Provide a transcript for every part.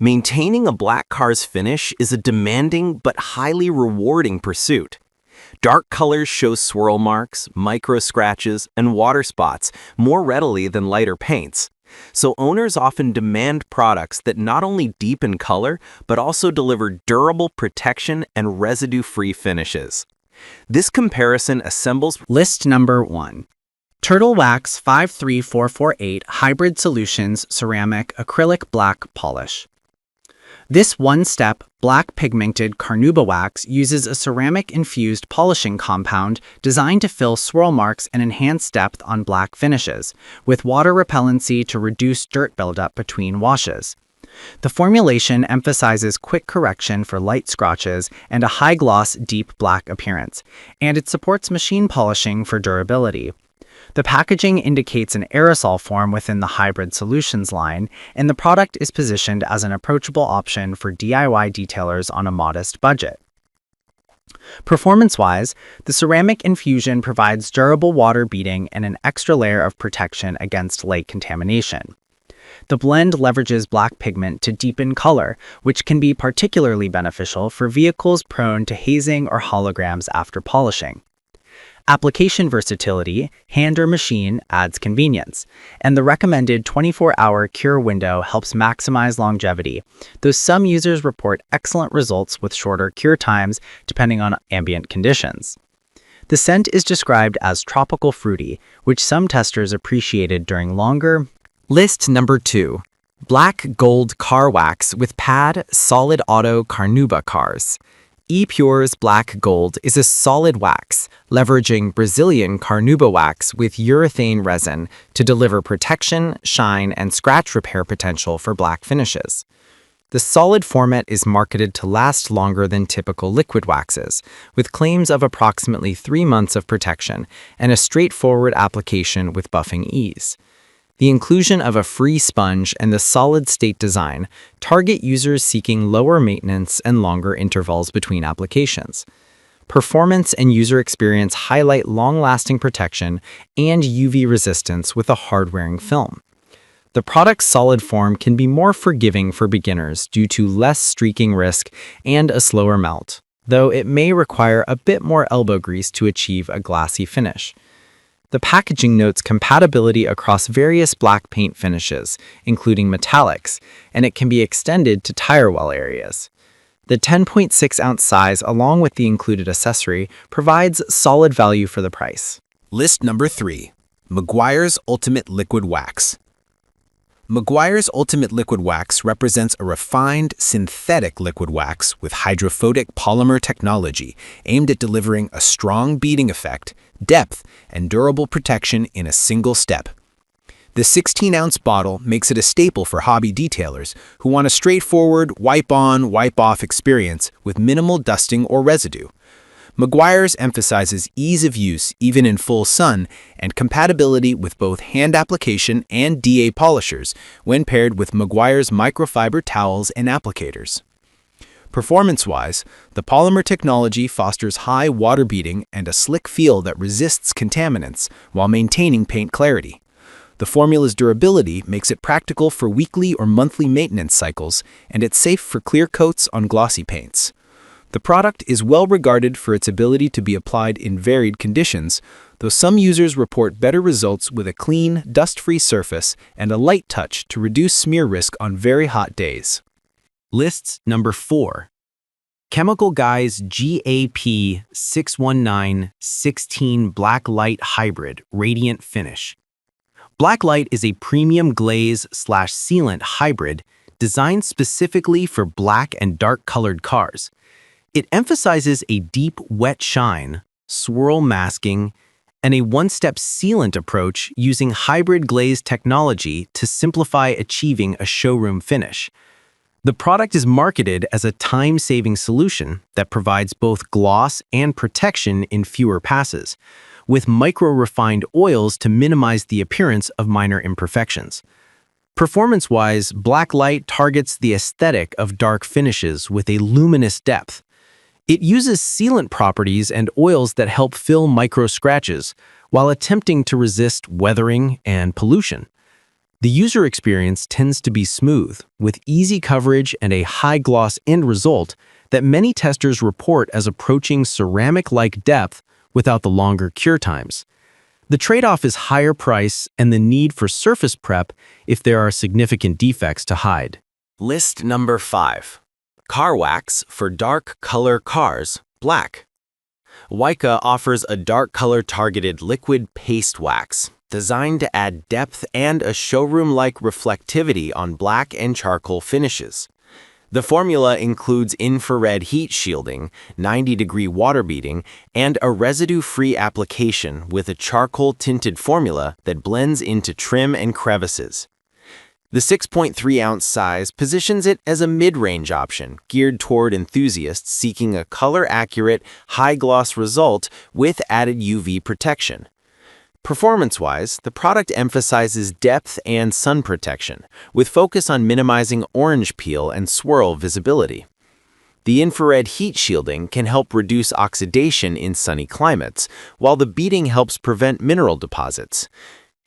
Maintaining a black car's finish is a demanding but highly rewarding pursuit. Dark colors show swirl marks, micro scratches, and water spots more readily than lighter paints. So owners often demand products that not only deepen color, but also deliver durable protection and residue-free finishes. This comparison assembles List number 1. Turtle Wax 53448 Hybrid Solutions Ceramic Acrylic Black Polish. This one-step, black pigmented carnauba wax uses a ceramic-infused polishing compound designed to fill swirl marks and enhance depth on black finishes, with water repellency to reduce dirt buildup between washes. The formulation emphasizes quick correction for light scratches and a high-gloss, deep black appearance, and it supports machine polishing for durability. The packaging indicates an aerosol form within the Hybrid Solutions line, and the product is positioned as an approachable option for DIY detailers on a modest budget. Performance-wise, the ceramic infusion provides durable water beading and an extra layer of protection against light contamination. The blend leverages black pigment to deepen color, which can be particularly beneficial for vehicles prone to hazing or holograms after polishing. Application versatility, hand or machine, adds convenience, and the recommended 24-hour cure window helps maximize longevity, though some users report excellent results with shorter cure times depending on ambient conditions. The scent is described as tropical fruity, which some testers appreciated during longer. List number 2. Black Gold Car Wax with Pad Solid Auto Carnauba Cars. ePure's Black Gold is a solid wax, leveraging Brazilian carnauba wax with urethane resin to deliver protection, shine, and scratch repair potential for black finishes. The solid format is marketed to last longer than typical liquid waxes, with claims of approximately 3 months of protection and a straightforward application with buffing ease. The inclusion of a free sponge and the solid-state design target users seeking lower maintenance and longer intervals between applications. Performance and user experience highlight long-lasting protection and UV resistance with a hard-wearing film. The product's solid form can be more forgiving for beginners due to less streaking risk and a slower melt, though it may require a bit more elbow grease to achieve a glassy finish. The packaging notes compatibility across various black paint finishes, including metallics, and it can be extended to tire well areas. The 10.6-ounce size, along with the included accessory, provides solid value for the price. List number 3. Meguiar's Ultimate Liquid Wax. Meguiar's Ultimate Liquid Wax represents a refined, synthetic liquid wax with hydrophobic polymer technology aimed at delivering a strong beading effect, depth, and durable protection in a single step. The 16-ounce bottle makes it a staple for hobby detailers who want a straightforward, wipe-on, wipe-off experience with minimal dusting or residue. Meguiar's emphasizes ease of use even in full sun and compatibility with both hand application and DA polishers when paired with Meguiar's microfiber towels and applicators. Performance-wise, the polymer technology fosters high water beading and a slick feel that resists contaminants while maintaining paint clarity. The formula's durability makes it practical for weekly or monthly maintenance cycles, and it's safe for clear coats on glossy paints. The product is well regarded for its ability to be applied in varied conditions, though some users report better results with a clean, dust-free surface and a light touch to reduce smear risk on very hot days. List number 4. Chemical Guy's GAP 61916 Black Light Hybrid Radiant Finish. Black Light is a premium glaze/sealant hybrid designed specifically for black and dark-colored cars. It emphasizes a deep, wet shine, swirl masking, and a one-step sealant approach using hybrid glaze technology to simplify achieving a showroom finish. The product is marketed as a time-saving solution that provides both gloss and protection in fewer passes, with micro-refined oils to minimize the appearance of minor imperfections. Performance-wise, Black Light targets the aesthetic of dark finishes with a luminous depth. It uses sealant properties and oils that help fill micro scratches while attempting to resist weathering and pollution. The user experience tends to be smooth, with easy coverage and a high-gloss end result that many testers report as approaching ceramic-like depth without the longer cure times. The trade-off is higher price and the need for surface prep if there are significant defects to hide. List number 5. Car wax for dark color cars, black. Wyka offers a dark color targeted liquid paste wax designed to add depth and a showroom-like reflectivity on black and charcoal finishes. The formula includes infrared heat shielding, 90-degree water beading, and a residue-free application with a charcoal-tinted formula that blends into trim and crevices. The 6.3-ounce size positions it as a mid-range option geared toward enthusiasts seeking a color-accurate, high-gloss result with added UV protection. Performance-wise, the product emphasizes depth and sun protection, with focus on minimizing orange peel and swirl visibility. The infrared heat shielding can help reduce oxidation in sunny climates, while the beading helps prevent mineral deposits.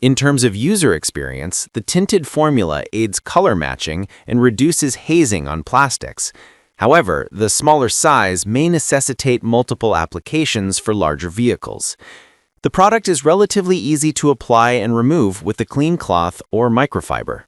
In terms of user experience, the tinted formula aids color matching and reduces hazing on plastics. However, the smaller size may necessitate multiple applications for larger vehicles. The product is relatively easy to apply and remove with a clean cloth or microfiber.